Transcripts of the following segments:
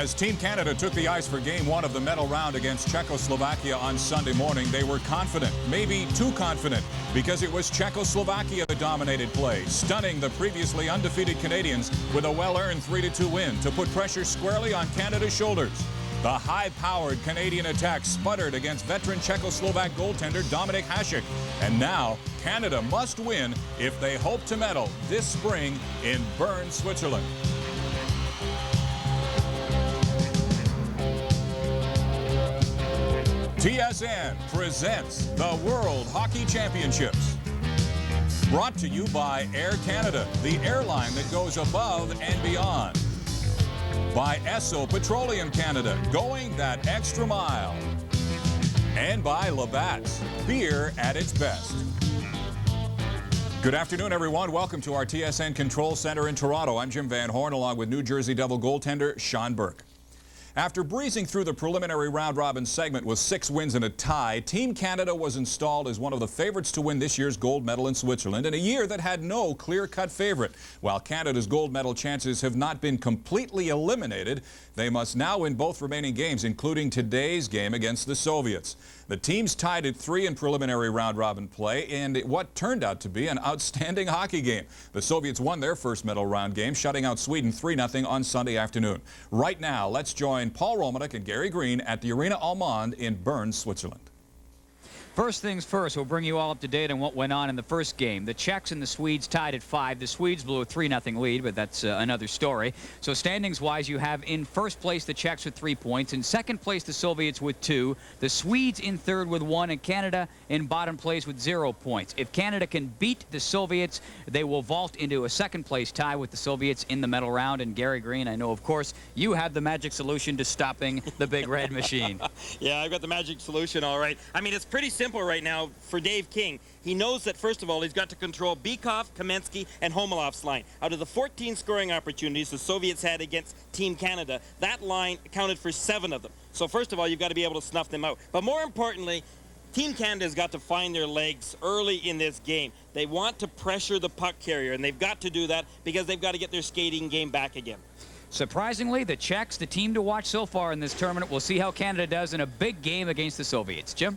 As Team Canada took the ice for Game 1 of the medal round against Czechoslovakia on Sunday morning, they were confident, maybe too confident, because it was Czechoslovakia that dominated play, stunning the previously undefeated Canadians with a well-earned 3-2 win to put pressure squarely on Canada's shoulders. The high-powered Canadian attack sputtered against veteran Czechoslovak goaltender Dominik Hasek. And now, Canada must win if they hope to medal this spring in Bern, Switzerland. TSN presents the World Hockey Championships. Brought to you by Air Canada, the airline that goes above and beyond. By Esso Petroleum Canada, going that extra mile. And by Labatt's, beer at its best. Good afternoon, everyone. Welcome to our TSN Control Center in Toronto. I'm Jim Van Horn, along with New Jersey Devil goaltender Sean Burke. After breezing through the preliminary round-robin segment with 6 wins and a tie, Team Canada was installed as one of the favorites to win this year's gold medal in Switzerland in a year that had no clear-cut favorite. While Canada's gold medal chances have not been completely eliminated, they must now win both remaining games, including today's game against the Soviets. The teams tied at 3 in preliminary round-robin play in what turned out to be an outstanding hockey game. The Soviets won their first medal round game, shutting out Sweden 3-0 on Sunday afternoon. Right now, let's join Paul Romanek and Gary Green at the Arena Allemande in Bern, Switzerland. First things first, we'll bring you all up to date on what went on in the first game. The Czechs and the Swedes tied at 5. The Swedes blew a 3-0 lead, but that's another story. So standings-wise, you have in first place the Czechs with 3 points. In second place, the Soviets with 2. The Swedes in third with 1, and Canada in bottom place with 0 points. If Canada can beat the Soviets, they will vault into a second-place tie with the Soviets in the medal round. And Gary Green, I know, of course, you have the magic solution to stopping the Big Red Machine. Yeah, I've got the magic solution, all right. I mean, it's pretty simple right now for Dave King. He knows that, first of all, he's got to control Bykov, Kamensky, and Homelov's line. Out of the 14 scoring opportunities the Soviets had against Team Canada, that line accounted for 7 of them. So, first of all, you've got to be able to snuff them out. But more importantly, Team Canada's got to find their legs early in this game. They want to pressure the puck carrier, and they've got to do that because they've got to get their skating game back again. Surprisingly, the Czechs, the team to watch so far in this tournament. We'll see how Canada does in a big game against the Soviets. Jim?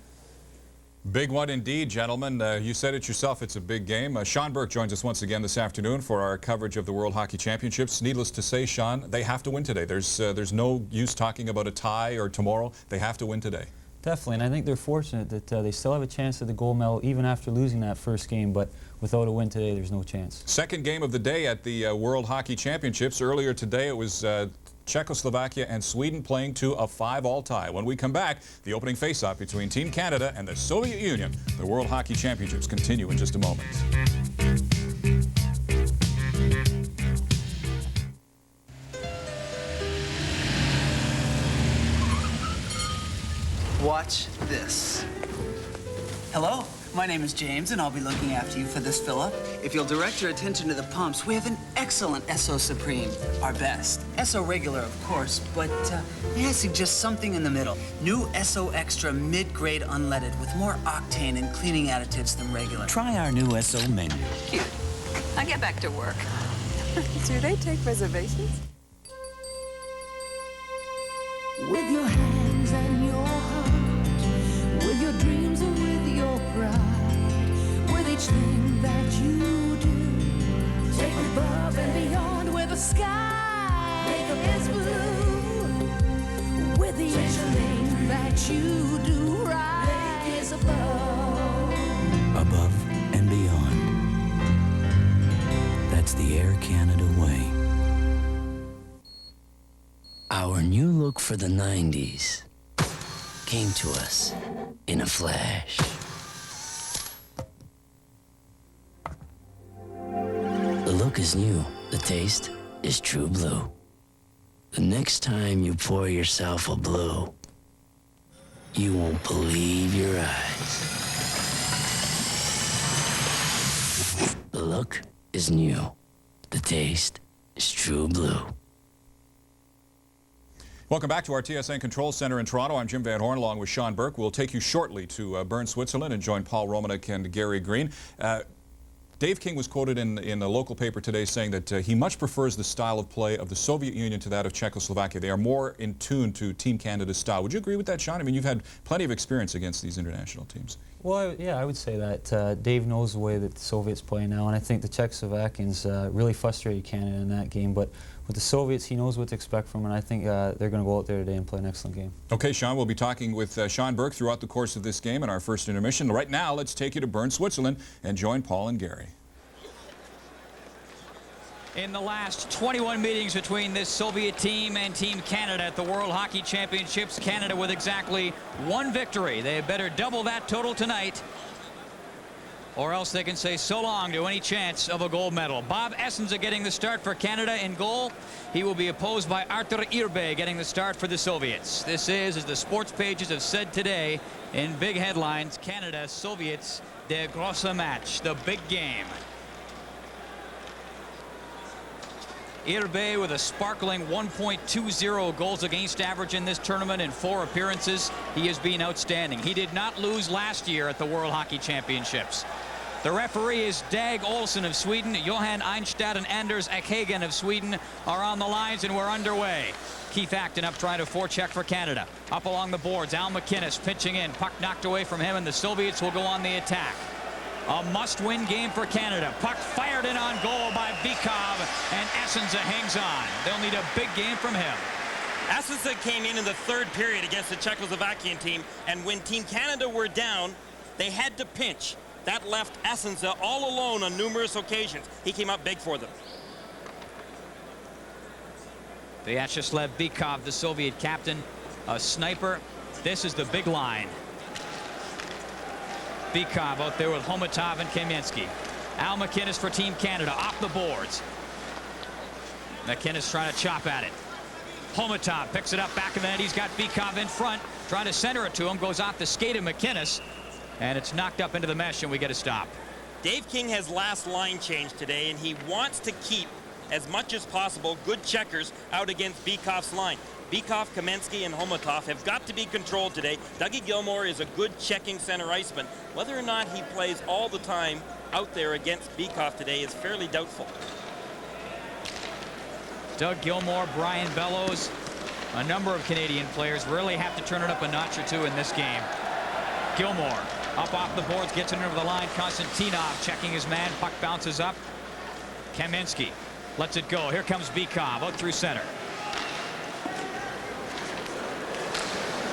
Big one indeed, gentlemen. You said it yourself, it's a big game. Sean Burke joins us once again this afternoon for our coverage of the World Hockey Championships. Needless to say, Sean, they have to win today. There's no use talking about a tie or tomorrow. They have to win today. Definitely, and I think they're fortunate that they still have a chance at the gold medal even after losing that first game, but without a win today, there's no chance. Second game of the day at the World Hockey Championships. Earlier today, it was Czechoslovakia and Sweden playing to a 5-all tie. When we come back, the opening face-off between Team Canada and the Soviet Union. The World Hockey Championships continue in just a moment. Watch this. Hello, my name is James, and I'll be looking after you for this fill-up. If you'll direct your attention to the pumps, we have an excellent Esso Supreme, our best. Esso Regular, of course, but may I suggest something in the middle? New Esso Extra mid-grade unleaded with more octane and cleaning additives than regular. Try our new Esso menu. Cute. I'll get back to work. Do they take reservations? With your hands and your heart, with your dreams and with your pride, with each thing that you do, take above and beyond where the sky is blue. With each thing that you do, rise above. Above and beyond. That's the Air Canada way. Our new look for the 90s came to us in a flash. The look is new, the taste is true blue. The next time you pour yourself a blue, you won't believe your eyes. The look is new, the taste is true blue. Welcome back to our TSN Control Center in Toronto. I'm Jim Van Horn along with Sean Burke. We'll take you shortly to Bern, Switzerland and join Paul Romanek and Gary Green. Dave King was quoted in a local paper today saying that he much prefers the style of play of the Soviet Union to that of Czechoslovakia. They are more in tune to Team Canada's style. Would you agree with that, Sean? I mean, you've had plenty of experience against these international teams. Well, yeah, I would say that. Dave knows the way that the Soviets play now, and I think the Czechoslovakians really frustrated Canada in that game. But with the Soviets, he knows what to expect from them, and I think they're going to go out there today and play an excellent game. Okay, Sean, we'll be talking with Sean Burke throughout the course of this game in our first intermission. Right now, let's take you to Bern, Switzerland, and join Paul and Gary. In the last 21 meetings between this Soviet team and Team Canada at the World Hockey Championships, Canada with exactly 1 victory. They had better double that total tonight, or else they can say so long to any chance of a gold medal. Bob Essensa getting the start for Canada in goal. He will be opposed by Artur Irbe getting the start for the Soviets. This is, as the sports pages have said today in big headlines, Canada, Soviets, der große Match, the big game. Irbe with a sparkling 1.20 goals against average in this tournament in 4 appearances. He has been outstanding. He did not lose last year at the World Hockey Championships. The referee is Dag Olsen of Sweden. Johan Einstad and Anders Ekhagen of Sweden are on the lines, and we're underway. Keith Acton up trying to forecheck for Canada. Up along the boards, Al McInnes pitching in. Puck knocked away from him, and the Soviets will go on the attack. A must-win game for Canada. Puck fired in on goal by Bykov, and Essensa hangs on. They'll need a big game from him. Essensa came in the 3rd period against the Czechoslovakian team, and when Team Canada were down, they had to pinch. That left Essensa all alone on numerous occasions. He came up big for them. Vyacheslav Bykov, the Soviet captain, a sniper. This is the big line. Bykov out there with Homatov and Kamensky. Al McInnes for Team Canada off the boards. McInnes trying to chop at it. Homatov picks it up back of the net. He's got Bykov in front, trying to center it to him. Goes off the skate of McInnes, and it's knocked up into the mesh, and we get a stop. Dave King has last line change today, and he wants to keep as much as possible good checkers out against Bykov's line. Bykov, Kamensky, and Homatov have got to be controlled today. Dougie Gilmour is a good checking center iceman. Whether or not he plays all the time out there against Bykov today is fairly doubtful. Doug Gilmour, Brian Bellows, a number of Canadian players really have to turn it up a notch or 2 in this game. Gilmour up off the boards, gets it over the line. Konstantinov checking his man. Puck bounces up. Kamensky lets it go. Here comes Bykov out through center.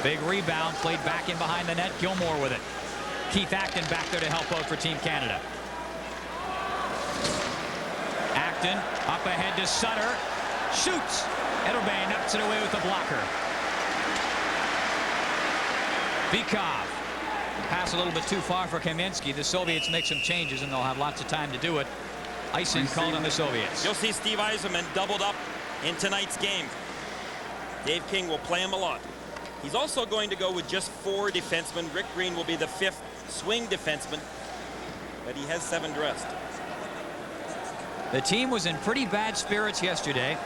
Big rebound, played back in behind the net. Gilmour with it. Keith Acton back there to help out for Team Canada. Acton up ahead to Sutter. Shoots. Irbe knocks it away with the blocker. Bykov. Pass a little bit too far for Kamensky. The Soviets make some changes, and they'll have lots of time to do it. Icing called on the Soviets. You'll see Steve Yzerman doubled up in tonight's game. Dave King will play him a lot. He's also going to go with just 4 defensemen. Rick Green will be the 5th swing defenseman, but he has 7 dressed. The team was in pretty bad spirits yesterday,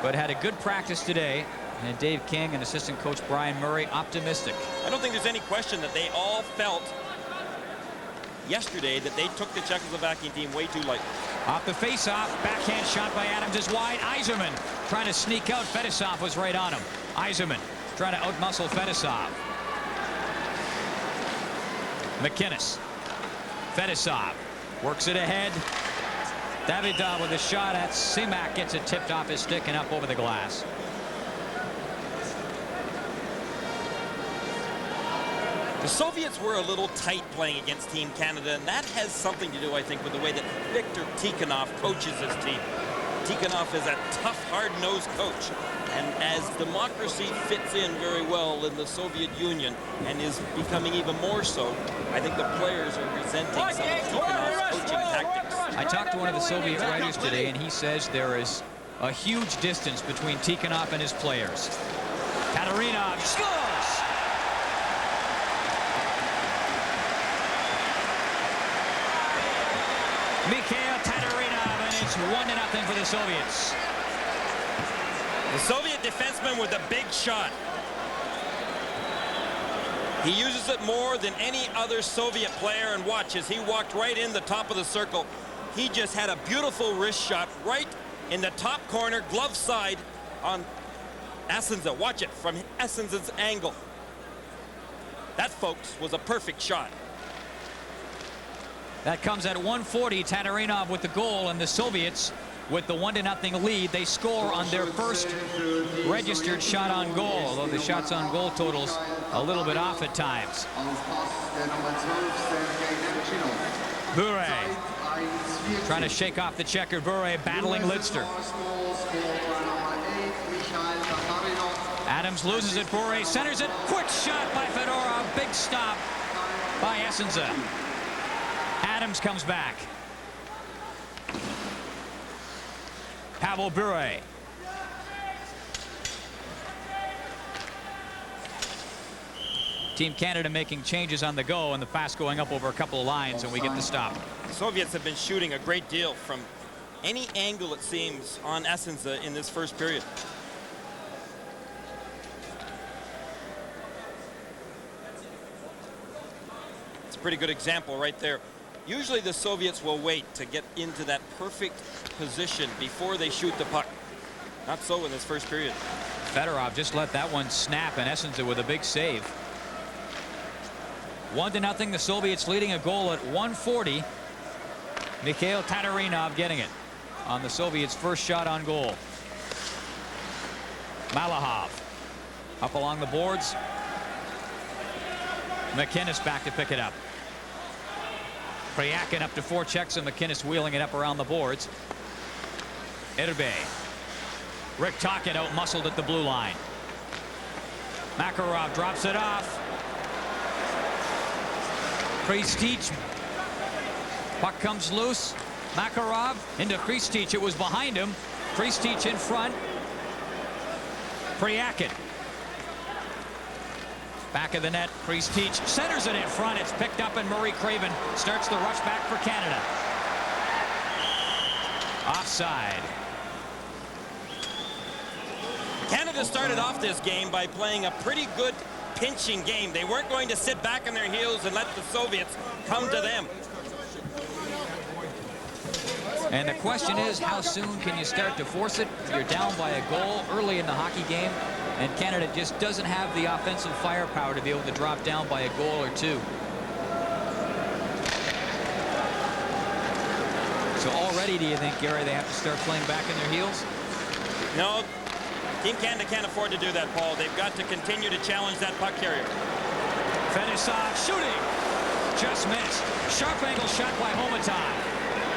but had a good practice today. And Dave King and assistant coach Brian Murray optimistic. I don't think there's any question that they all felt yesterday that they took the Czechoslovakian team way too lightly. Off the face-off, backhand shot by Adams is wide. Yzerman trying to sneak out. Fedosov was right on him. Yzerman trying to outmuscle Fedosov. McInnes. Fedosov works it ahead. Davidov with a shot at Simak, gets it tipped off his stick and up over the glass. The Soviets were a little tight playing against Team Canada, and that has something to do, I think, with the way that Viktor Tikhonov coaches his team. Tikhonov is a tough, hard-nosed coach, and as democracy fits in very well in the Soviet Union and is becoming even more so, I think the players are resenting some of Tikhonov's coaching tactics. I talked to one of the Soviet writers today, and he says there is a huge distance between Tikhonov and his players. Katarinov scores! Mikhail Tatarinov, and it's 1-0 for the Soviets. The Soviet defenseman with a big shot. He uses it more than any other Soviet player, and watch as he walked right in the top of the circle. He just had a beautiful wrist shot right in the top corner, glove side on Essenza. Watch it from Essenza's angle. That, folks, was a perfect shot. That comes at 1:40. Tatarinov with the goal, and the Soviets with the 1-0 lead. They score on their first registered shot on goal, although the shots on goal totals a little bit off at times. Bure trying to shake off the checker. Bure battling Lidster. Adams loses it. Bure centers it. Quick shot by Fedorov. Big stop by Essenza. Adams comes back. Pavel Bure. Team Canada making changes on the go, and the pass going up over a couple of lines, and we get the stop. The Soviets have been shooting a great deal from any angle, it seems, on Essenza in this first period. It's a pretty good example right there. Usually the Soviets will wait to get into that perfect position before they shoot the puck. Not so in this first period. Fedorov just let that one snap, and Essenza with a big save. 1-0, the Soviets leading a goal at 1:40. Mikhail Tatarinov getting it on the Soviets' first shot on goal. Malahov up along the boards. McInnes back to pick it up. Priakin up to 4 checks, and McInnes wheeling it up around the boards. Irbe. Rick Tocchet out-muscled at the blue line. Makarov drops it off. Kristich. Puck comes loose. Makarov into Kristich. It was behind him. Kristich in front. Priakin. Back of the net. Kristich centers it in front. It's picked up, and Murray Craven starts the rush back for Canada. Offside. Canada started off this game by playing a pretty good pinching game. They weren't going to sit back on their heels and let the Soviets come to them. And the question is, how soon can you start to force it? You're down by a goal early in the hockey game, and Canada just doesn't have the offensive firepower to be able to drop down by a goal or two. So already, do you think, Gary, they have to start playing back in their heels? No, Team Canada can't afford to do that, Paul. They've got to continue to challenge that puck carrier. Fedorov shooting. Just missed. Sharp angle shot by Homatov.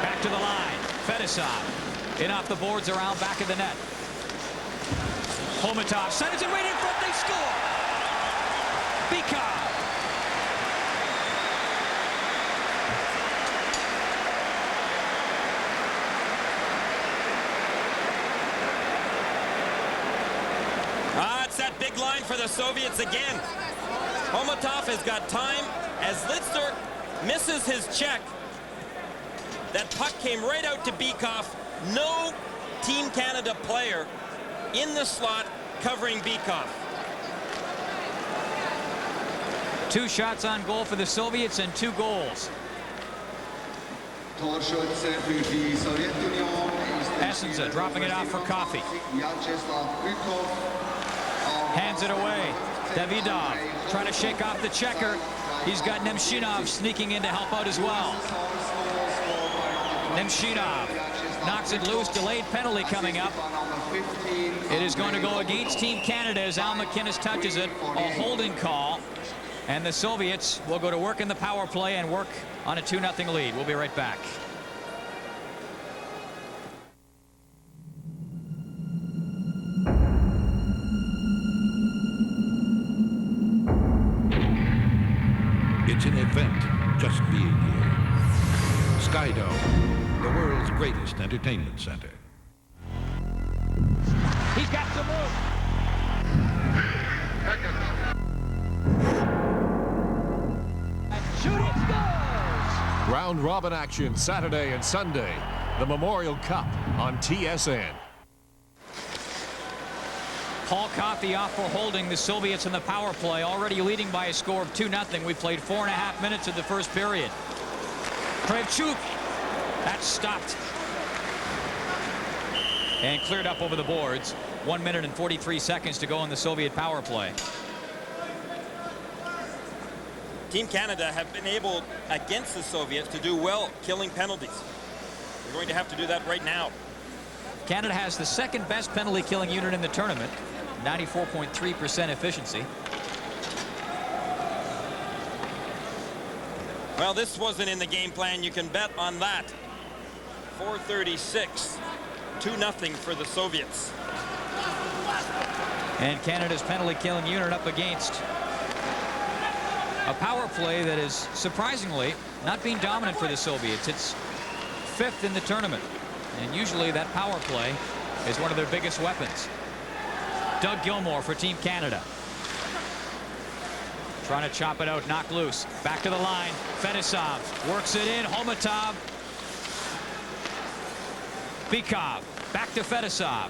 Back to the line. Fedorov in off the boards around back of the net. Homatov centers it right in front. They score. Bikov. It's that big line for the Soviets again. Homatov has got time as Lidster misses his check. That puck came right out to Bikov. No Team Canada player in the slot covering Bikov. 2 shots on goal for the Soviets and 2 goals. Essenza dropping it off for Coffey. Hands it away. Davidov trying to shake off the checker. He's got Nemchinov sneaking in to help out as well. Nemchinov knocks it loose. Delayed penalty coming up. It is going to go against Team Canada as Al McInnes touches it. A holding call. And the Soviets will go to work in the power play and work on a 2-0 lead. We'll be right back. It's an event just being here. Skydome, the world's greatest entertainment center. He's got some room. And shooting scores! Round robin action Saturday and Sunday. The Memorial Cup on TSN. Paul Coffey off for holding the Soviets in the power play, already leading by a score of 2-0. We played 4.5 minutes of the first period. Kravchuk, that's stopped and cleared up over the boards. 1 minute and 43 seconds to go in the Soviet power play. Team Canada have been able, against the Soviets, to do well killing penalties. They're going to have to do that right now. Canada has the second best penalty killing unit in the tournament, 94.3% efficiency. Well, this wasn't in the game plan. You can bet on that. 4:36, 2-0 for the Soviets. And Canada's penalty killing unit up against a power play that is surprisingly not being dominant for the Soviets. It's 5th in the tournament, and usually that power play is one of their biggest weapons. Doug Gilmour for Team Canada. Trying to chop it out, knock loose. Back to the line. Fedosov works it in. Homatov. Bykov. Back to Fedosov.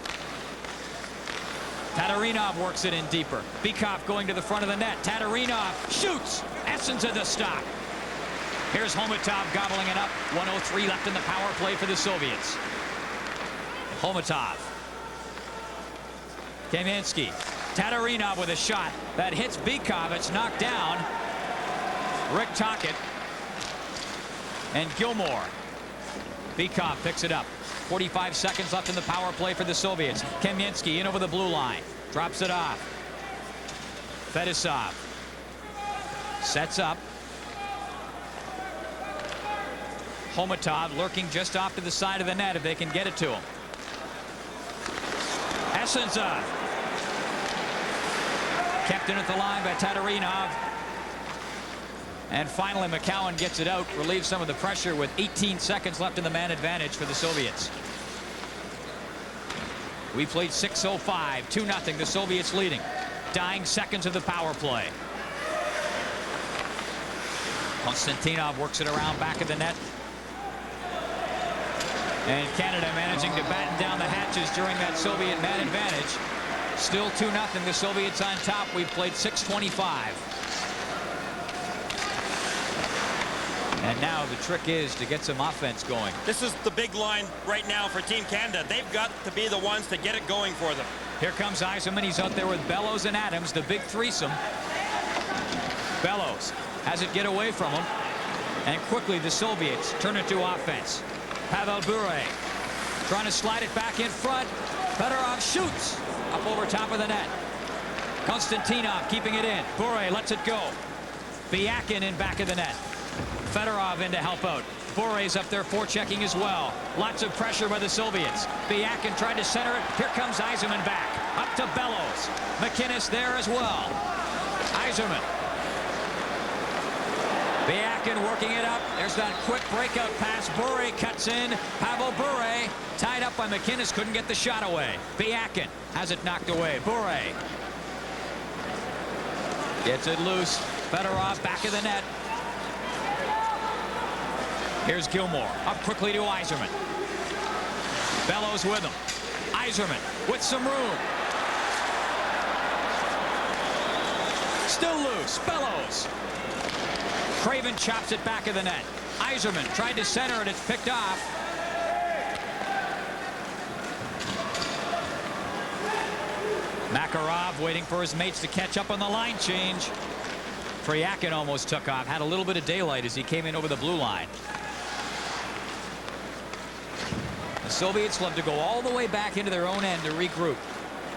Tatarinov works it in deeper. Bykov going to the front of the net. Tatarinov shoots. Essence of the stop. Here's Homatov gobbling it up. 1:03 left in the power play for the Soviets. Homatov. Kaminsky. Tatarinov with a shot that hits Bykov. It's knocked down. Rick Tocchet and Gilmour. Bykov picks it up. 45 seconds left in the power play for the Soviets. Kaminsky in over the blue line. Drops it off. Fedosov sets up. Homatov lurking just off to the side of the net if they can get it to him. Essensov kept in at the line by Tatarinov. And finally, McCowan gets it out, relieves some of the pressure with 18 seconds left in the man advantage for the Soviets. We played 6:05, 2-0, the Soviets leading. Dying seconds of the power play. Konstantinov works it around back of the net. And Canada managing to batten down the hatches during that Soviet man advantage. Still 2-0, the Soviets on top. We've played 6:25. And now the trick is to get some offense going. This is the big line right now for Team Canada. They've got to be the ones to get it going for them. Here comes Yzerman. He's out there with Bellows and Adams, the big threesome. Bellows has it get away from him. And quickly the Soviets turn it to offense. Pavel Bure trying to slide it back in front. Fedorov shoots up over top of the net. Konstantinov keeping it in. Bure lets it go. Byakin in back of the net. Fedorov in to help out. Bure's up there forechecking as well. Lots of pressure by the Soviets. Byakin tried to center it. Here comes Yzerman back. Up to Bellows. McInnes there as well. Yzerman. Byakin working it up. There's that quick breakout pass. Bure cuts in. Pavel Bure tied up by McInnes. Couldn't get the shot away. Byakin has it knocked away. Bure gets it loose. Fedorov back of the net. Here's Gilmour. Up quickly to Yzerman. Bellows with him. Yzerman with some room. Still loose. Bellows. Craven chops it back of the net. Yzerman tried to center it. It's picked off. Makarov waiting for his mates to catch up on the line change. Fryakin almost took off. Had a little bit of daylight as he came in over the blue line. The Soviets love to go all the way back into their own end to regroup.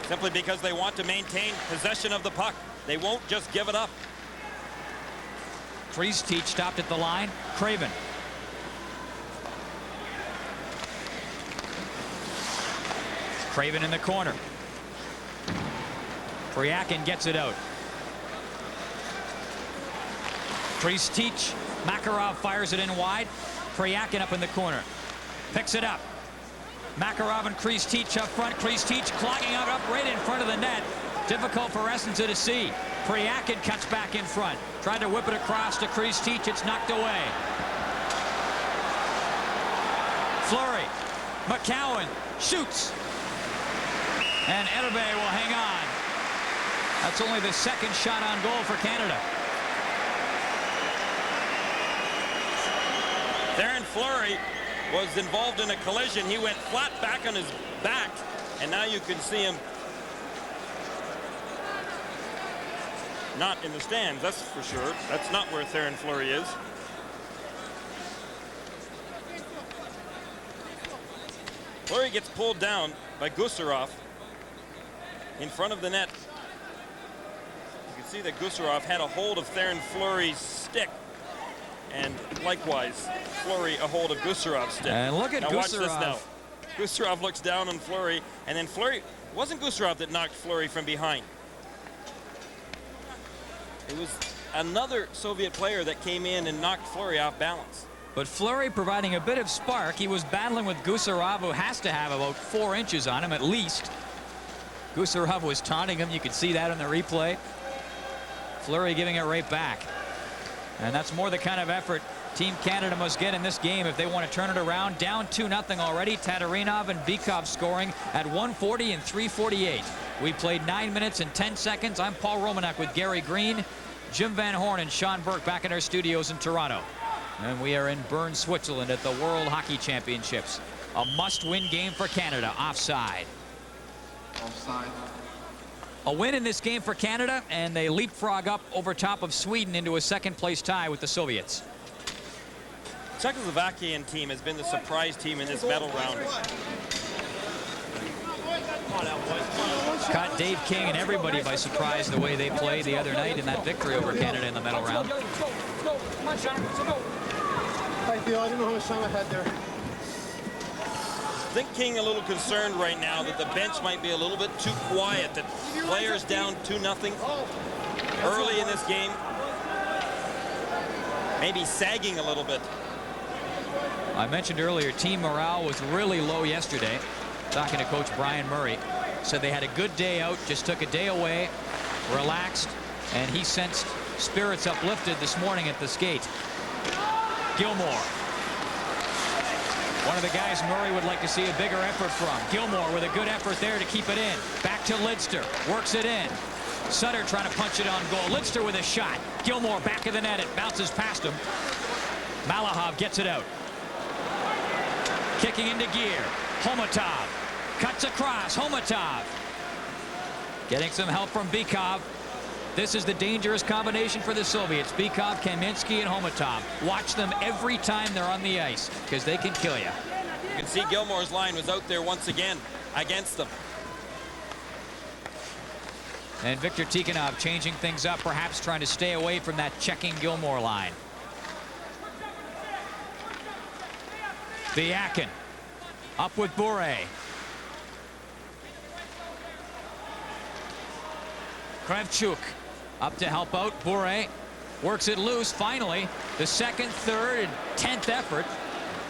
Simply because they want to maintain possession of the puck. They won't just give it up. Kristich stopped at the line. Craven. Craven in the corner. Fryakin gets it out. Kristich. Makarov fires it in wide. Fryakin up in the corner. Picks it up. Makarov and Kristich up front. Kristich clogging up right in front of the net. Difficult for Essensa to see. Fryakin cuts back in front. Tried to whip it across to Kristich. It's knocked away. Fleury. McCowan shoots. And Erbe will hang on. That's only the second shot on goal for Canada. Theron Fleury was involved in a collision. He went flat back on his back, and now you can see him not in the stands, that's for sure. That's not where Theron Fleury is. Fleury gets pulled down by Gusarov in front of the net. You can see that Gusarov had a hold of Theron Fleury's stick, and likewise Fleury a hold of Gusarov's stick. And look at now Gusarov. Watch this now. Gusarov looks down on Fleury, and then Fleury, it wasn't Gusarov that knocked Fleury from behind. It was another Soviet player that came in and knocked Fleury off balance. But Fleury providing a bit of spark. He was battling with Gusarov, who has to have about 4 inches on him at least. Gusarov was taunting him. You could see that in the replay. Fleury giving it right back. And that's more the kind of effort Team Canada must get in this game if they want to turn it around. Down 2-0 already. Tatarinov and Bykov scoring at 1:40 and 3:48. We played 9 minutes and 10 seconds. I'm Paul Romanek with Gary Green, Jim Van Horn, and Sean Burke back in our studios in Toronto. And we are in Bern, Switzerland at the World Hockey Championships. A must-win game for Canada. Offside. Offside. A win in this game for Canada, and they leapfrog up over top of Sweden into a second-place tie with the Soviets. Czechoslovakian team has been the surprise team in this medal round. Caught Dave King and everybody by surprise the way they played the other night in that victory over Canada in the medal round. I feel I don't know how much time I had there. I think King a little concerned right now that the bench might be a little bit too quiet, that players down 2-0 early in this game, maybe sagging a little bit. I mentioned earlier team morale was really low yesterday. Talking to Coach Brian Murray, said they had a good day out, just took a day away, relaxed, and he sensed spirits uplifted this morning at the skate. Gilmore. One of the guys Murray would like to see a bigger effort from. Gilmore with a good effort there to keep it in. Back to Lidster. Works it in. Sutter trying to punch it on goal. Lidster with a shot. Gilmore back of the net. It bounces past him. Malahov gets it out. Kicking into gear. Homatov. Cuts across. Homatov. Getting some help from Bykov. This is the dangerous combination for the Soviets. Bykov, Kaminsky, and Homatov. Watch them every time they're on the ice, because they can kill you. You can see Gilmore's line was out there once again against them. And Viktor Tikhonov changing things up, perhaps trying to stay away from that checking Gilmore line. Biakin up with Bure. Kravchuk up to help out. Bure works it loose. Finally, the second, third, and 10th effort.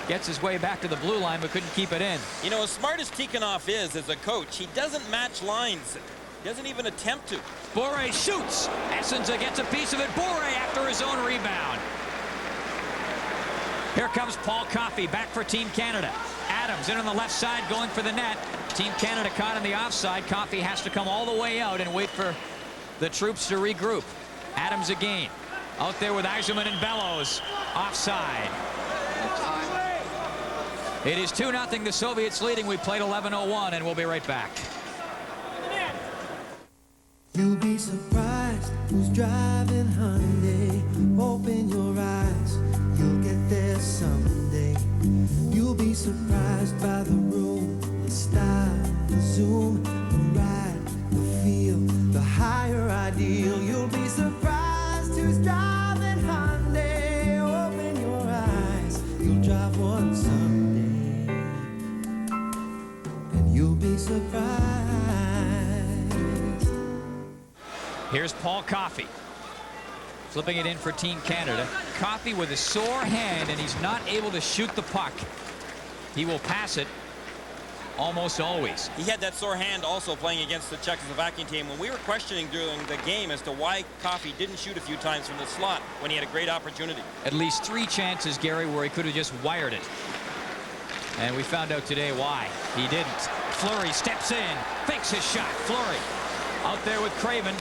Gets his way back to the blue line, but couldn't keep it in. You know, as smart as Tikhonov is as a coach, he doesn't match lines. He doesn't even attempt to. Bure shoots. Essenza gets a piece of it. Bure after his own rebound. Here comes Paul Coffey back for Team Canada. Adams in on the left side going for the net. Team Canada caught in the offside. Coffey has to come all the way out and wait for the troops to regroup. Adams again. Out there with Eiserman and Bellows. Offside. It is 2-0. The Soviets leading. We played 11:01, and we'll be right back. You'll be surprised who's driving Hyundai. Open your eyes, you'll get there someday. You'll be surprised by the room, the style, the zoom, the ride, the feel, the higher ideal. You'll be surprised who's driving Hyundai. Open your eyes, you'll drive one someday, and you'll be surprised. Here's Paul Coffey. Flipping it in for Team Canada. Coffey with a sore hand, and he's not able to shoot the puck. He will pass it almost always. He had that sore hand also playing against the Czechoslovakian team. When we were questioning during the game as to why Coffey didn't shoot a few times from the slot when he had a great opportunity. At least 3 chances, Gary, where he could have just wired it. And we found out today why he didn't. Fleury steps in, fakes his shot. Fleury out there with Craven.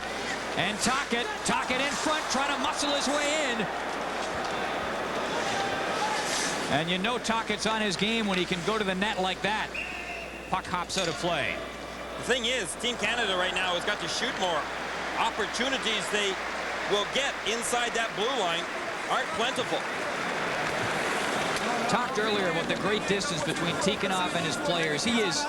And Tocchet in front, trying to muscle his way in. And you know Tocchet's on his game when he can go to the net like that. Puck hops out of play. The thing is, Team Canada right now has got to shoot more. Opportunities they will get inside that blue line aren't plentiful. Talked earlier about the great distance between Tikhonov and his players. He is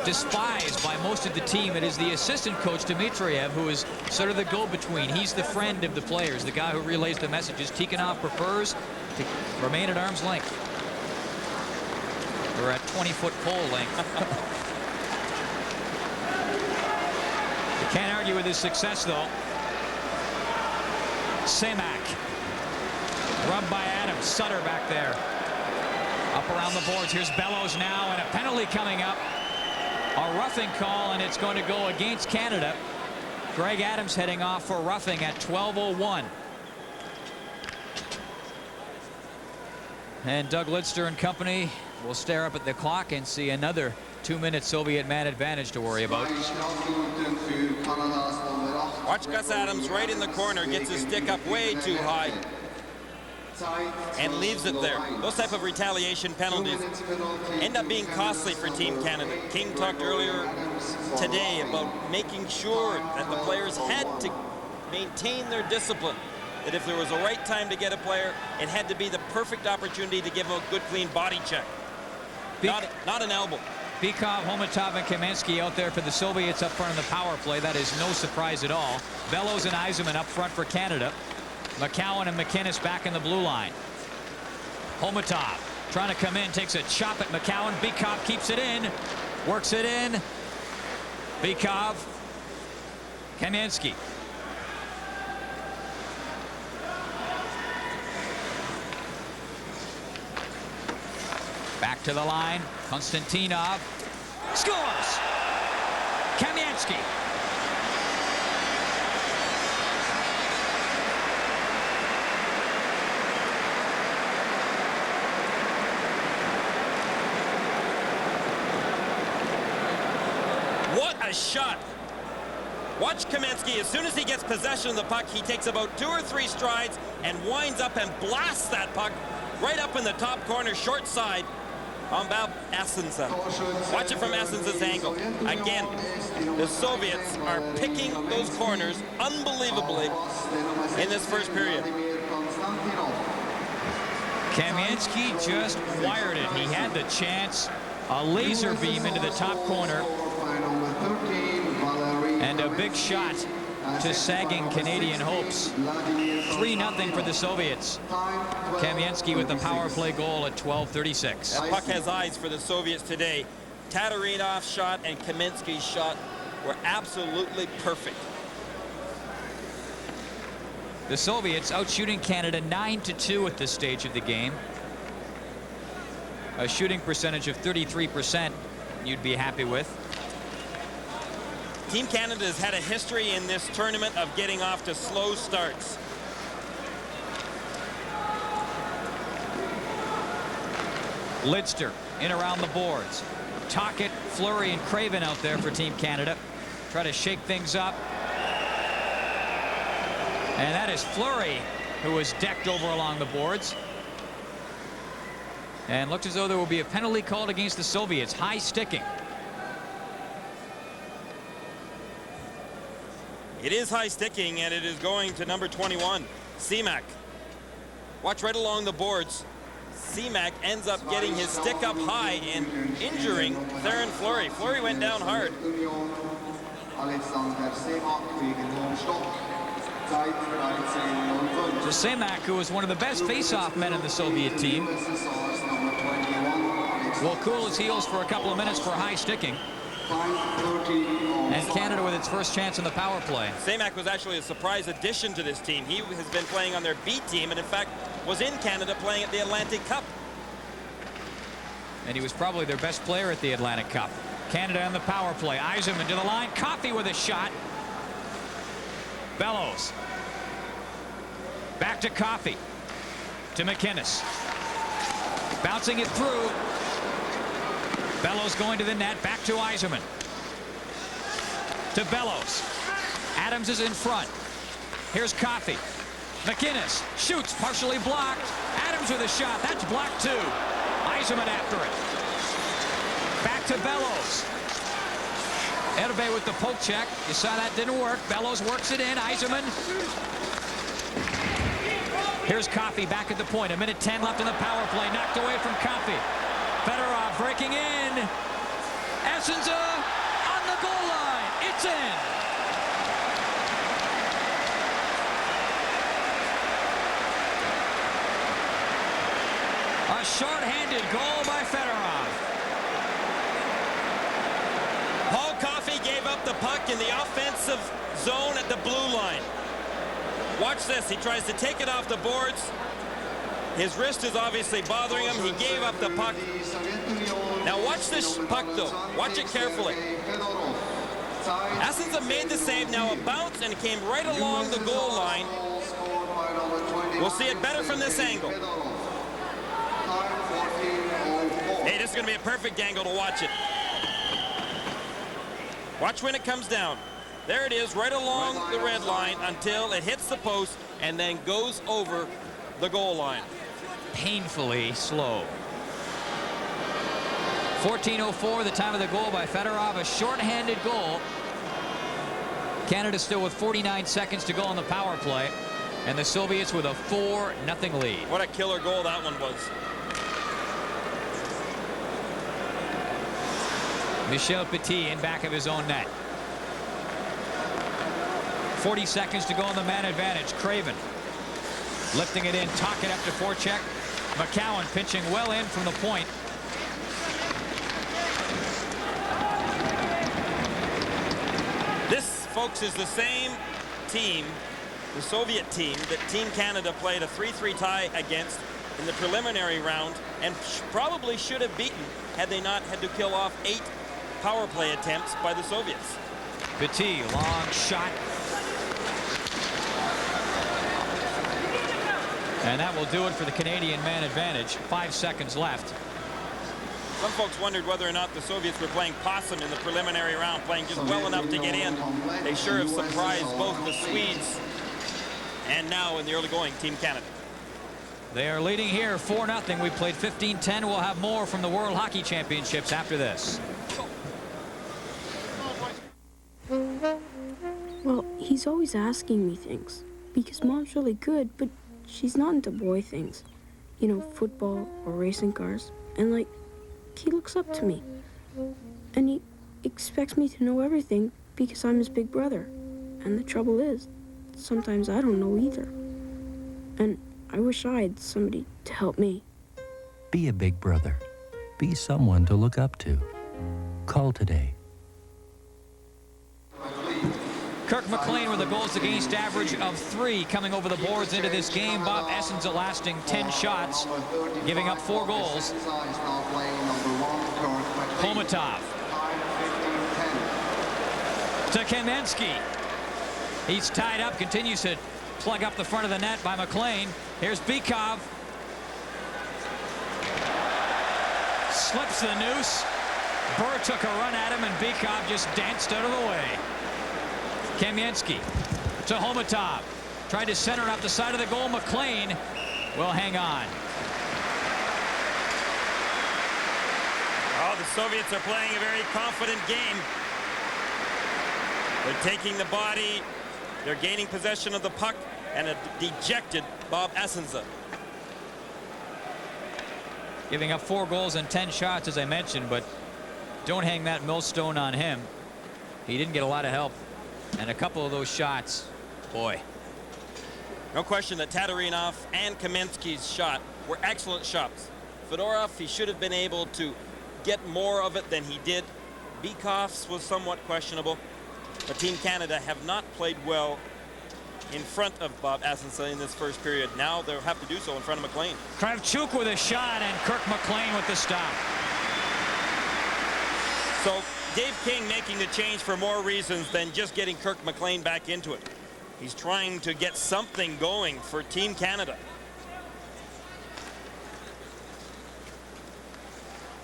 despised by most of the team. It is the assistant coach, Dmitriev, who is sort of the go-between. He's the friend of the players, the guy who relays the messages. Tikhonov prefers to remain at arm's length. We're at 20-foot pole length. You can't argue with his success, though. Semak. Rubbed by Adams. Sutter back there. Up around the boards. Here's Bellows now, and a penalty coming up. A roughing call, and it's going to go against Canada. Greg Adams heading off for roughing at 12:01. And Doug Lidster and company will stare up at the clock and see another 2-minute Soviet man advantage to worry about. Watch Gus Adams right in the corner, gets his stick up way too high and leaves it there. Those type of retaliation penalties end up being costly for Team Canada. King talked earlier today about making sure that the players had to maintain their discipline. That if there was a right time to get a player, it had to be the perfect opportunity to give him a good, clean body check. Not an elbow. Bykov, Homatov, and Kamensky out there for the Soviets up front in the power play. That is no surprise at all. Bellows and Yzerman up front for Canada. McCowan and McInnes back in the blue line. Homatov trying to come in, takes a chop at McCowan. Bykov keeps it in, works it in. Bykov, Kamensky. Back to the line. Konstantinov scores. Kamensky. What a shot. Watch Kamensky. As soon as he gets possession of the puck, he takes about 2 or 3 strides and winds up and blasts that puck right up in the top corner, short side. On Bob Assensa. Watch it from Assensa's angle. Again, the Soviets are picking those corners unbelievably in this first period. Kamensky just wired it. He had the chance. A laser beam into the top corner. And a big shot to sagging Canadian hopes. 3-0 for the Soviets. Kamensky with the power play goal at 12:36. That puck has eyes for the Soviets today. Tatarinov's shot and Kamensky's shot were absolutely perfect. The Soviets out shooting Canada 9-2 at this stage of the game. A shooting percentage of 33% you'd be happy with. Team Canada has had a history in this tournament of getting off to slow starts. Lidster in around the boards. Tocchet, Fleury, and Craven out there for Team Canada. Try to shake things up. And that is Fleury who was decked over along the boards. And looked as though there will be a penalty called against the Soviets. High sticking. It is high sticking, and it is going to number 21, Semak. Watch right along the boards. Semak ends up getting his stick up high and injuring Theron Fleury. Fleury went down hard. So Semak, who was one of the best face-off men in the Soviet team, will cool his heels for a couple of minutes for high sticking. And Canada with its first chance in the power play. Semak was actually a surprise addition to this team. He has been playing on their B team and in fact was in Canada playing at the Atlantic Cup. And he was probably their best player at the Atlantic Cup. Canada on the power play. Yzerman to the line. Coffey with a shot. Bellows. Back to Coffey. To McInnes. Bouncing it through. Bellows going to the net. Back to Yzerman. To Bellows. Adams is in front. Here's Coffey. McInnes shoots, partially blocked. Adams with a shot. That's blocked too. Yzerman after it. Back to Bellows. Erbe with the poke check. You saw that didn't work. Bellows works it in. Yzerman. Here's Coffey back at the point. 1:10 left in the power play. Knocked away from Coffey. Fedorov breaking in. Essenza on the goal line. It's in. A short-handed goal by Fedorov. Paul Coffey gave up the puck in the offensive zone at the blue line. Watch this. He tries to take it off the boards. His wrist is obviously bothering him. He gave up the puck. Now watch this puck, though. Watch it carefully. Essenza made the save. Now a bounce, and it came right along the goal line. We'll see it better from this angle. Hey, this is going to be a perfect angle to watch it. Watch when it comes down. There it is, right along the red line until it hits the post and then goes over the goal line. Painfully slow. 14:04, the time of the goal by Fedorov. A short-handed goal. Canada still with 49 seconds to go on the power play. And the Soviets with a 4-0 lead. What a killer goal that one was. Michel Petit in back of his own net. 40 seconds to go on the man advantage. Craven lifting it in. Tocchet up to forecheck. McCowan pitching well in from the point. This, folks, is the same team, the Soviet team, that Team Canada played a 3-3 tie against in the preliminary round and probably should have beaten had they not had to kill off 8 power play attempts by the Soviets. Petit, long shot. And that will do it for the Canadian man advantage. 5 seconds left. Some folks wondered whether or not the Soviets were playing possum in the preliminary round, playing just well enough to get in. They sure have surprised both the Swedes and now in the early going, Team Canada. They are leading here 4-0. We played 15-10. We'll have more from the World Hockey Championships after this. Well, he's always asking me things because Mom's really good, but she's not into boy things. You know, football or racing cars. And, like, he looks up to me. And he expects me to know everything because I'm his big brother. And the trouble is, sometimes I don't know either. And I wish I had somebody to help me. Be a big brother. Be someone to look up to. Call today. Kirk McLean with a goals against average of 3 coming over the boards into this game. Bob Essenza lasting 10 shots, giving up 4 goals. Homatov to Kamensky. He's tied up, continues to plug up the front of the net by McLean. Here's Bykov. Slips the noose. Burr took a run at him and Bykov just danced out of the way. Kamensky to Homatov. Tried to center it up the side of the goal. McLean will hang on. Oh, the Soviets are playing a very confident game. They're taking the body. They're gaining possession of the puck and a dejected Bob Essenza. Giving up 4 goals and 10 shots, as I mentioned, but don't hang that millstone on him. He didn't get a lot of help. And a couple of those shots, boy. No question that Tatarinov and Kamensky's shot were excellent shots. Fedorov, he should have been able to get more of it than he did. Bykov's was somewhat questionable. But Team Canada have not played well in front of Bob Essenza in this first period. Now they'll have to do so in front of McLean. Kravchuk with a shot and Kirk McLean with the stop. So Dave King making the change for more reasons than just getting Kirk McLean back into it. He's trying to get something going for Team Canada.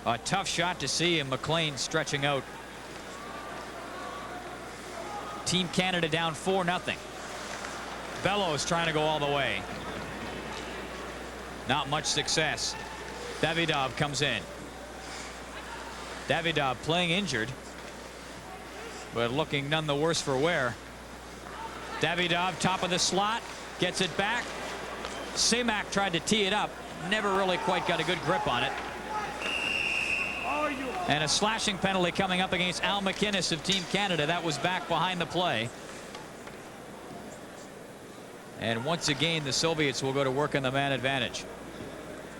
A tough shot to see, and McLean stretching out. Team Canada down 4-0. Bellows trying to go all the way. Not much success. Davidov comes in. Davidov playing injured, but looking none the worse for wear. Davidov, top of the slot, gets it back. Semak tried to tee it up. Never really quite got a good grip on it. And a slashing penalty coming up against Al McInnes of Team Canada. That was back behind the play. And once again, the Soviets will go to work on the man advantage.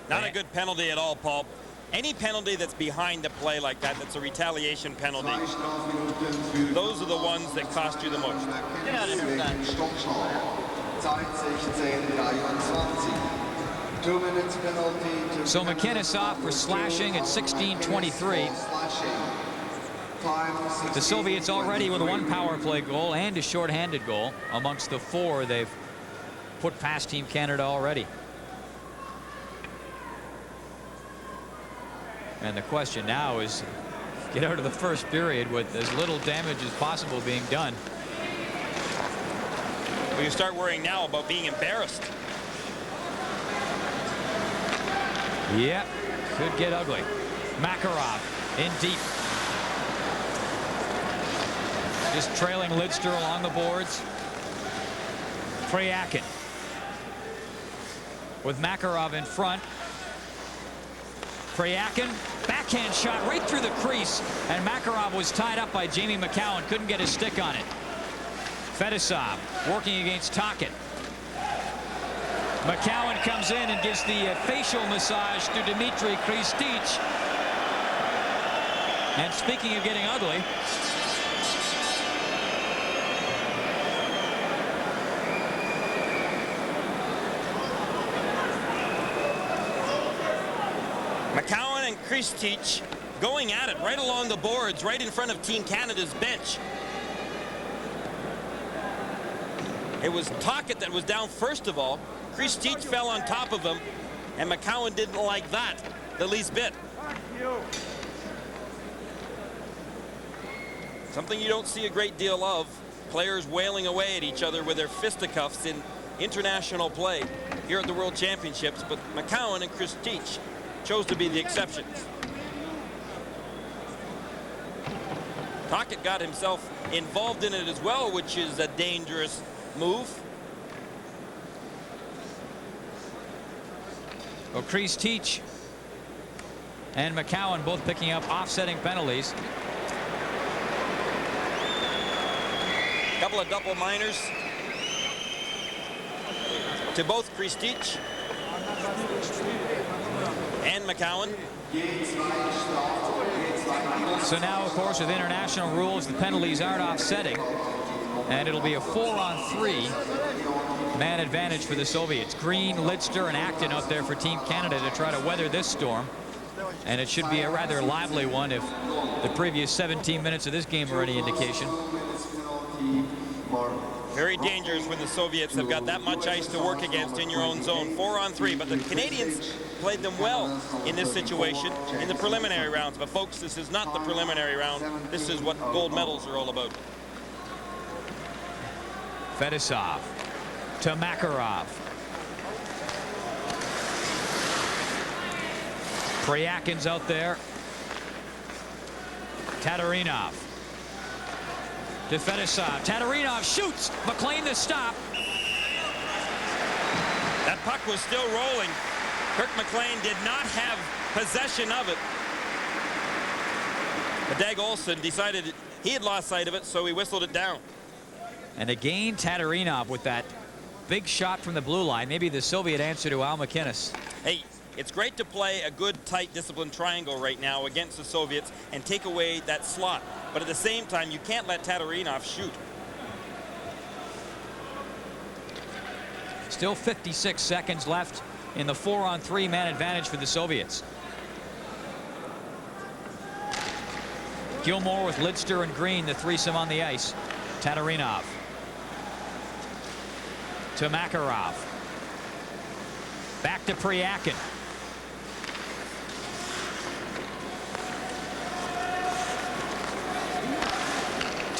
Not a good penalty at all, Paul. Any penalty that's behind the play like that, that's a retaliation penalty. Those are the ones that cost you the most. So McInnes off for slashing at 16:23. The Soviets already with one power play goal and a shorthanded goal amongst the 4 they've put past Team Canada already. And the question now is get out of the first period with as little damage as possible being done. Well, you start worrying now about being embarrassed. Yep, could get ugly. Makarov in deep. Just trailing Lidster along the boards. Pryakin with Makarov in front. Pryakin, backhand shot right through the crease, and Makarov was tied up by Jamie McCowan. Couldn't get his stick on it. Fedosov working against Tocchet. McCowan comes in and gives the facial massage to Dmitry Kristich. And speaking of getting ugly, McCowan and Kristich going at it right along the boards, right in front of Team Canada's bench. It was Tocchet that was down first of all. Kristich fell on top of him, and McCowan didn't like that the least bit. Something you don't see a great deal of. Players wailing away at each other with their fisticuffs in international play here at the World Championships, but McCowan and Kristich chose to be the exceptions. Tocchet got himself involved in it as well, which is a dangerous move. Well, Kristich and McCowan both picking up offsetting penalties. Couple of double minors to both Kristich and McCowan. So now, of course, with international rules, the penalties aren't offsetting, and it'll be a 4-on-3 man advantage for the Soviets. Green, Lidster, and Acton out there for Team Canada to try to weather this storm, and it should be a rather lively one if the previous 17 minutes of this game are any indication. Very dangerous when the Soviets have got that much ice to work against in your own zone. 4-on-3, but the Canadians played them well in this situation in the preliminary rounds. But folks, this is not the preliminary round. This is what gold medals are all about. Fedosov to Makarov. Pryakin's out there. Tatarinov to Fedosov. Tatarinov shoots. McLean the stop. That puck was still rolling. Kirk McLean did not have possession of it. But Dag Olsen decided he had lost sight of it, so he whistled it down. And again, Tatarinov with that big shot from the blue line. Maybe the Soviet answer to Al McInnes. Hey, it's great to play a good, tight, disciplined triangle right now against the Soviets and take away that slot. But at the same time, you can't let Tatarinov shoot. Still 56 seconds left in the 4-on-3 man advantage for the Soviets. Gilmore with Lidster and Green, the threesome on the ice. Tatarinov to Makarov. Back to Pryakin.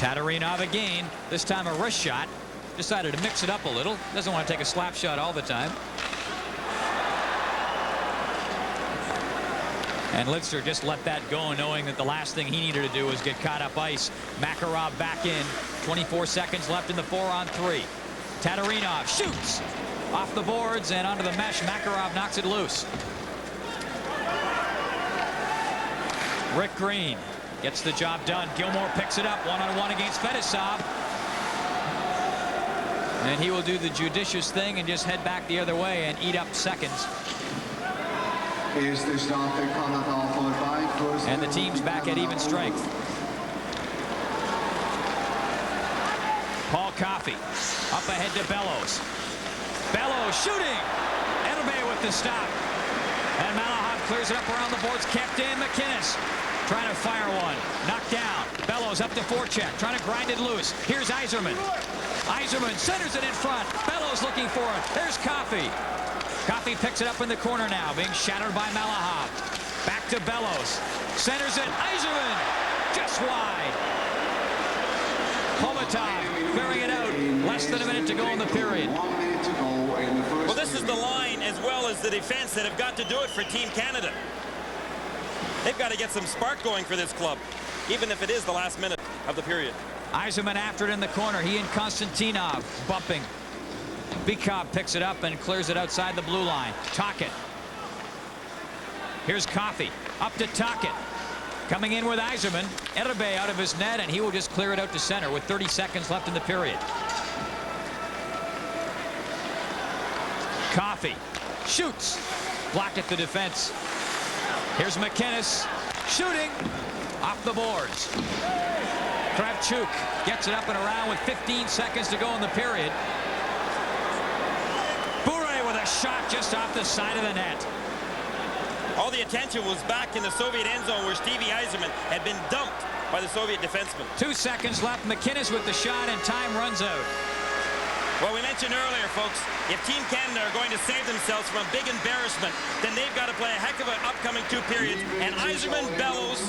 Tatarinov again, this time a wrist shot. Decided to mix it up a little. Doesn't want to take a slap shot all the time. And Lidster just let that go, knowing that the last thing he needed to do was get caught up ice. Makarov back in. 24 seconds left in the 4-on-3. Tatarinov shoots off the boards and onto the mesh. Makarov knocks it loose. Rick Green gets the job done. Gilmore picks it up one-on-one against Fedosov. And he will do the judicious thing and just head back the other way and eat up seconds. And the team's back at even strength. Paul Coffey up ahead to Bellows. Bellows shooting. Edelbe with the stop. And Malahov clears it up around the boards. Kept in. McInnes trying to fire one. Knocked down. Bellows up to forecheck. Trying to grind it loose. Here's Yzerman. Yzerman centers it in front. Bellows looking for it. There's Coffey. Coffey picks it up in the corner now, being shattered by Malahov. Back to Bellows. Centers it. Yzerman just wide. Komatov clearing it out. Less than a minute to go in the period. Well, this is the line as well as the defense that have got to do it for Team Canada. They've got to get some spark going for this club, even if it is the last minute of the period. Yzerman after it in the corner. He and Konstantinov bumping. Bikov picks it up and clears it outside the blue line. Tocchet. Here's Coffey. Up to Tocchet. Coming in with Yzerman. Edelbe out of his net, and he will just clear it out to center with 30 seconds left in the period. Coffey shoots. Blocked at the defense. Here's McInnes shooting off the boards. Kravchuk gets it up and around with 15 seconds to go in the period. Bure with a shot just off the side of the net. All the attention was back in the Soviet end zone where Stevie Yzerman had been dumped by the Soviet defenseman. 2 seconds left. McInnes with the shot, and time runs out. Well, we mentioned earlier, folks, if Team Canada are going to save themselves from a big embarrassment, then they've got to play a heck of an upcoming 2 periods. And Yzerman, Bellows,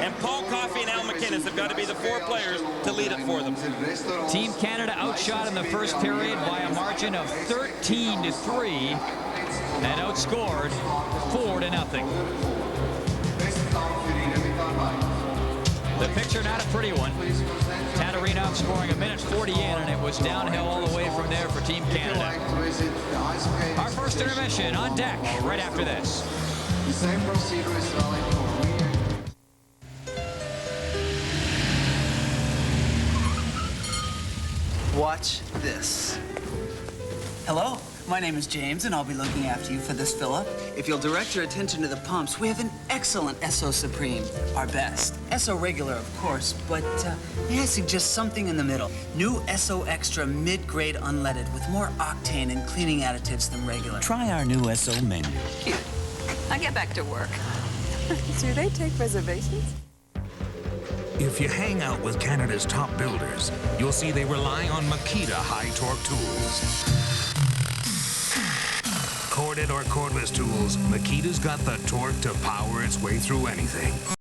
and Paul Coffey and Al McInnes have got to be the 4 players to lead it for them. Team Canada outshot in the first period by a margin of 13-3 and outscored 4-0. The picture not a pretty one. Tatarinov scoring a minute 40 in, and it was downhill all the way from there for Team Canada. Our first intermission on deck right after this. Watch this. Hello, my name is James, and I'll be looking after you for this fill-up. If you'll direct your attention to the pumps, we have an excellent Esso Supreme, our best. Esso Regular, of course, but may I suggest something in the middle? New Esso Extra mid-grade unleaded with more octane and cleaning additives than regular. Try our new Esso menu. Cute. I get back to work. Do they take reservations? If you hang out with Canada's top builders, you'll see they rely on Makita high-torque tools. Corded or cordless tools, Makita's got the torque to power its way through anything.